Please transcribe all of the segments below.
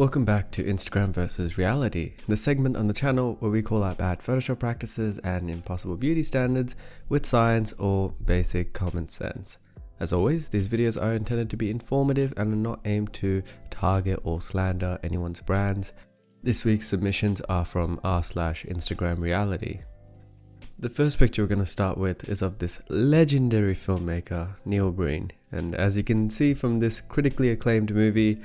Welcome back to Instagram versus reality, the segment on the channel where we call out bad Photoshop practices and impossible beauty standards with science or basic common sense. As always, these videos are intended to be informative and are not aimed to target or slander anyone's brands. This week's submissions are from r/Instagram reality. The first picture we're going to start with is of this legendary filmmaker, Neil Breen, and as you can see from this critically acclaimed movie,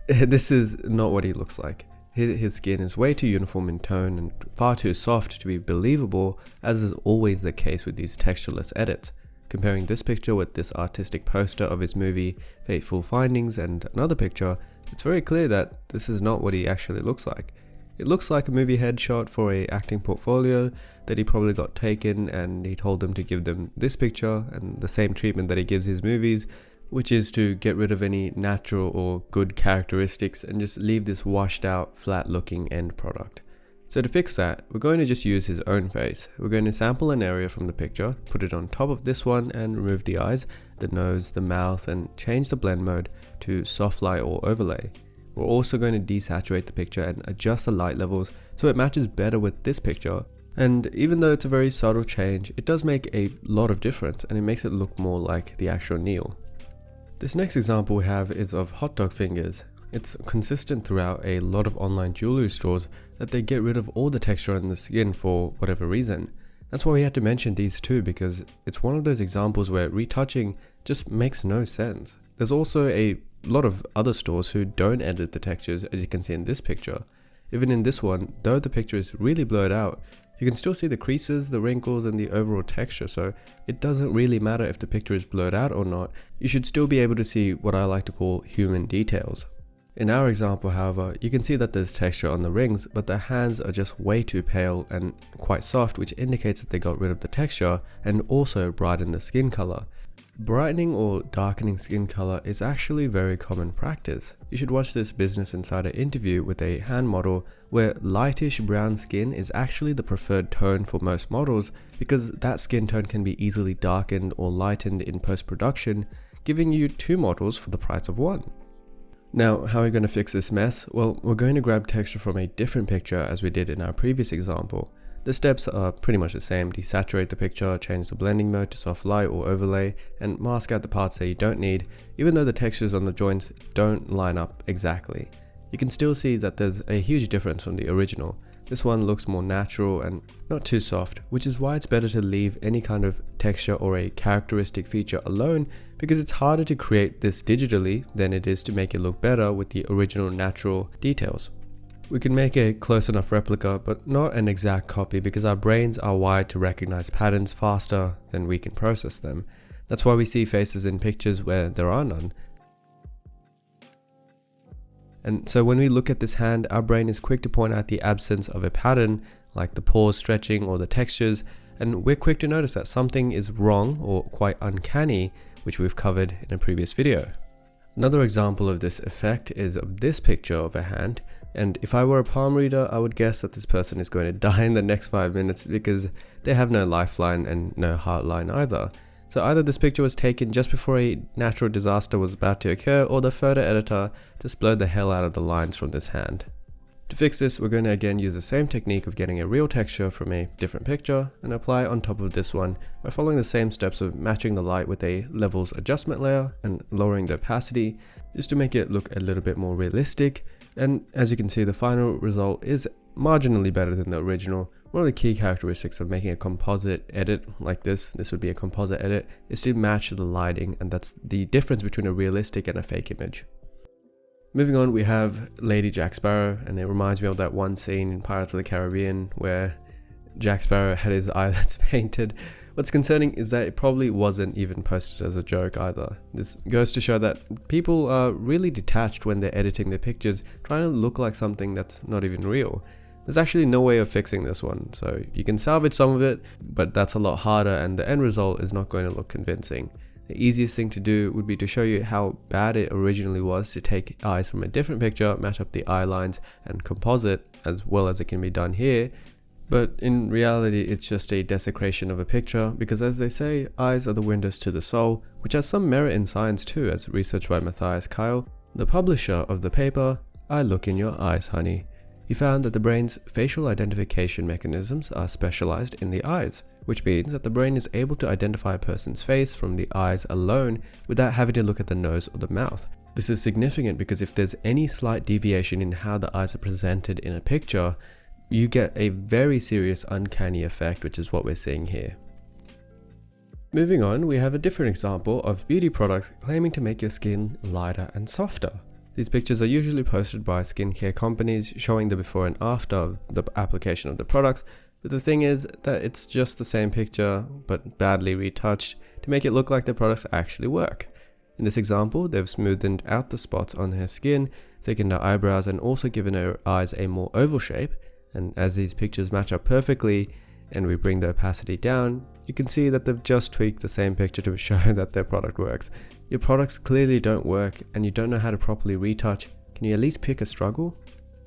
this is not what he looks like. His skin is way too uniform in tone and far too soft to be believable, as is always the case with these textureless edits. Comparing this picture with this artistic poster of his movie Fateful Findings and another picture, it's very clear that this is not what he actually looks like. It looks like a movie headshot for a acting portfolio that he probably got taken, and he told them to give them this picture and the same treatment that he gives his movies, which is to get rid of any natural or good characteristics and just leave this washed out, flat looking end product. So to fix that, we're going to just use his own face. We're going to sample an area from the picture, put it on top of this one and remove the eyes, the nose, the mouth, and change the blend mode to soft light or overlay. We're also going to desaturate the picture and adjust the light levels so it matches better with this picture. And even though it's a very subtle change, it does make a lot of difference and it makes it look more like the actual Neil. This next example we have is of hot dog fingers. It's consistent throughout a lot of online jewelry stores that they get rid of all the texture on the skin for whatever reason. That's why we had to mention these two, because it's one of those examples where retouching just makes no sense. There's also a lot of other stores who don't edit the textures, as you can see in this picture. Even in this one, though the picture is really blurred out, you can still see the creases, the wrinkles, and the overall texture, so it doesn't really matter if the picture is blurred out or not. You should still be able to see what I like to call human details. In our example, however, you can see that there's texture on the rings, but the hands are just way too pale and quite soft, which indicates that they got rid of the texture and also brightened the skin color. Brightening or darkening skin color is actually very common practice. You should watch this Business Insider interview with a hand model where lightish brown skin is actually the preferred tone for most models, because that skin tone can be easily darkened or lightened in post-production, giving you two models for the price of one. Now, how are we going to fix this mess? Well, we're going to grab texture from a different picture as we did in our previous example. The steps are pretty much the same. Desaturate the picture, change the blending mode to soft light or overlay, and mask out the parts that you don't need, even though the textures on the joints don't line up exactly. You can still see that there's a huge difference from the original. This one looks more natural and not too soft, which is why it's better to leave any kind of texture or a characteristic feature alone, because it's harder to create this digitally than it is to make it look better with the original natural details. We can make a close enough replica, but not an exact copy, because our brains are wired to recognize patterns faster than we can process them. That's why we see faces in pictures where there are none. And so when we look at this hand, our brain is quick to point out the absence of a pattern, like the pores stretching or the textures, and we're quick to notice that something is wrong or quite uncanny, which we've covered in a previous video. Another example of this effect is of this picture of a hand. And if I were a palm reader, I would guess that this person is going to die in the next 5 minutes, because they have no lifeline and no heart line either. So either this picture was taken just before a natural disaster was about to occur, or the photo editor just blurred the hell out of the lines from this hand. To fix this, we're going to again use the same technique of getting a real texture from a different picture and apply it on top of this one by following the same steps of matching the light with a levels adjustment layer and lowering the opacity, just to make it look a little bit more realistic. And as you can see, the final result is marginally better than the original. One of the key characteristics of making a composite edit like this would be a composite edit, is to match the lighting, and that's the difference between a realistic and a fake image. Moving on, we have Lady Jack Sparrow, and it reminds me of that one scene in Pirates of the Caribbean where Jack Sparrow had his eyelids painted. What's concerning is that it probably wasn't even posted as a joke either. This goes to show that people are really detached when they're editing their pictures, trying to look like something that's not even real. There's actually no way of fixing this one, so you can salvage some of it, but that's a lot harder and the end result is not going to look convincing. The easiest thing to do would be to show you how bad it originally was to take eyes from a different picture, match up the eye lines and composite as well as it can be done here. But in reality, it's just a desecration of a picture, because as they say, eyes are the windows to the soul, which has some merit in science too, as research by Matthias Kyle, the publisher of the paper, I look in your eyes, honey. He found that the brain's facial identification mechanisms are specialized in the eyes, which means that the brain is able to identify a person's face from the eyes alone without having to look at the nose or the mouth. This is significant because if there's any slight deviation in how the eyes are presented in a picture, you get a very serious uncanny effect, which is what we're seeing here. Moving on, we have a different example of beauty products claiming to make your skin lighter and softer. These pictures are usually posted by skincare companies showing the before and after of the application of the products, but the thing is that it's just the same picture but badly retouched to make it look like the products actually work. In this example, they've smoothed out the spots on her skin, thickened her eyebrows, and also given her eyes a more oval shape. And as these pictures match up perfectly and we bring the opacity down, you can see that they've just tweaked the same picture to show that their product works. Your products clearly don't work and you don't know how to properly retouch. Can you at least pick a struggle?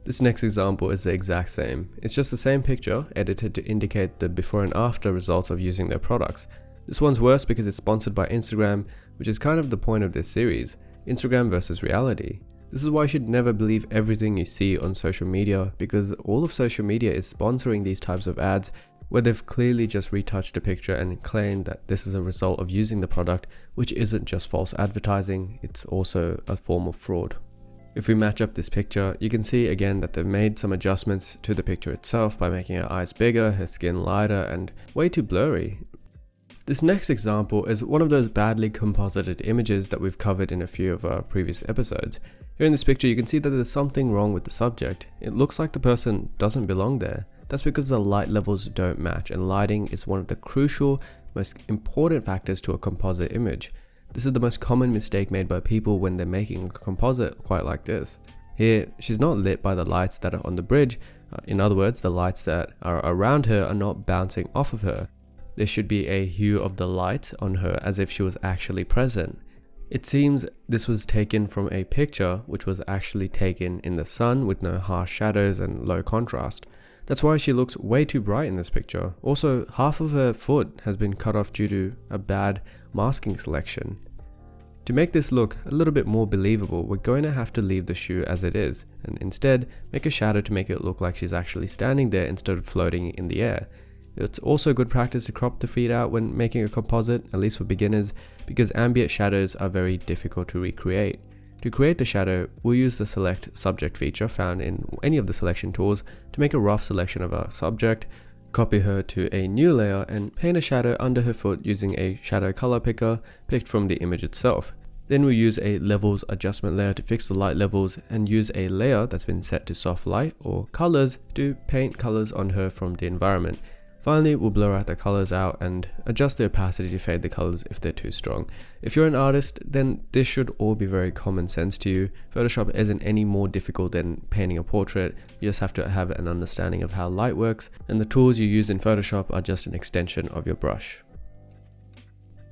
This next example is the exact same. It's just the same picture edited to indicate the before and after results of using their products. This one's worse because it's sponsored by Instagram, which is kind of the point of this series. Instagram versus reality. This is why you should never believe everything you see on social media, because all of social media is sponsoring these types of ads where they've clearly just retouched a picture and claimed that this is a result of using the product, which isn't just false advertising, it's also a form of fraud. If we match up this picture, you can see again that they've made some adjustments to the picture itself by making her eyes bigger, her skin lighter, and way too blurry. This next example is one of those badly composited images that we've covered in a few of our previous episodes. Here in this picture, you can see that there's something wrong with the subject. It looks like the person doesn't belong there. That's because the light levels don't match, and lighting is one of the crucial, most important factors to a composite image. This is the most common mistake made by people when they're making a composite quite like this. Here, she's not lit by the lights that are on the bridge. In other words, the lights that are around her are not bouncing off of her. There should be a hue of the light on her as if she was actually present. It seems this was taken from a picture which was actually taken in the sun with no harsh shadows and low contrast. That's why she looks way too bright in this picture. Also, half of her foot has been cut off due to a bad masking selection. To make this look a little bit more believable, we're going to have to leave the shoe as it is, and instead make a shadow to make it look like she's actually standing there instead of floating in the air. It's also good practice to crop the feet out when making a composite, at least for beginners, because ambient shadows are very difficult to recreate. To create the shadow, we'll use the Select Subject feature found in any of the selection tools to make a rough selection of our subject, copy her to a new layer, and paint a shadow under her foot using a shadow color picker picked from the image itself. Then we'll use a levels adjustment layer to fix the light levels and use a layer that's been set to soft light or colors to paint colors on her from the environment. Finally, we'll blur out the colors out and adjust the opacity to fade the colors if they're too strong. If you're an artist, then this should all be very common sense to you. Photoshop isn't any more difficult than painting a portrait. You just have to have an understanding of how light works, and the tools you use in Photoshop are just an extension of your brush.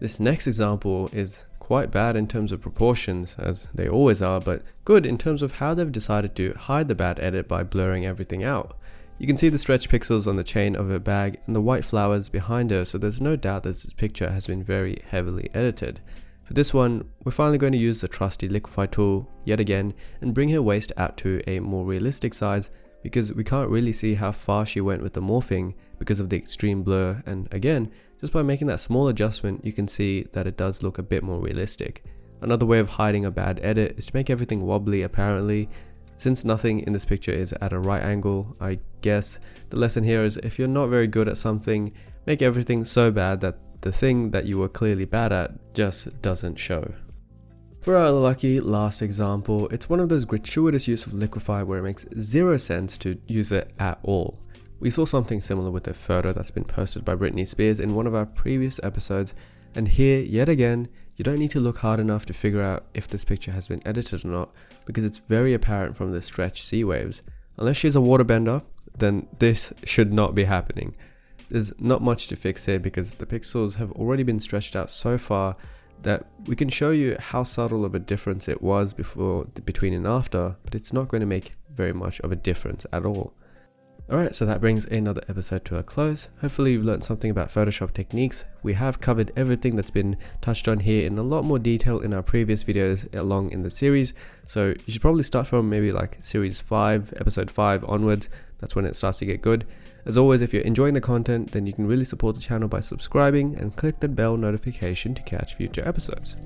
This next example is quite bad in terms of proportions, as they always are, but good in terms of how they've decided to hide the bad edit by blurring everything out. You can see the stretch pixels on the chain of her bag and the white flowers behind her, so there's no doubt that this picture has been very heavily edited. For this one, we're finally going to use the trusty liquify tool yet again and bring her waist out to a more realistic size, because we can't really see how far she went with the morphing because of the extreme blur, and again, just by making that small adjustment you can see that it does look a bit more realistic. Another way of hiding a bad edit is to make everything wobbly apparently. Since nothing in this picture is at a right angle, I guess the lesson here is if you're not very good at something, make everything so bad that the thing that you were clearly bad at just doesn't show. For our lucky last example, it's one of those gratuitous use of liquify where it makes zero sense to use it at all. We saw something similar with a photo that's been posted by Britney Spears in one of our previous episodes, and here, yet again, you don't need to look hard enough to figure out if this picture has been edited or not, because it's very apparent from the stretched sea waves. Unless she's a waterbender, then this should not be happening. There's not much to fix here because the pixels have already been stretched out so far that we can show you how subtle of a difference it was between and after, but it's not going to make very much of a difference at all. Alright, so that brings another episode to a close. Hopefully you've learned something about Photoshop techniques. We have covered everything that's been touched on here in a lot more detail in our previous videos along in the series. So you should probably start from maybe like series 5, episode 5 onwards. That's when it starts to get good. As always, if you're enjoying the content, then you can really support the channel by subscribing and click that bell notification to catch future episodes.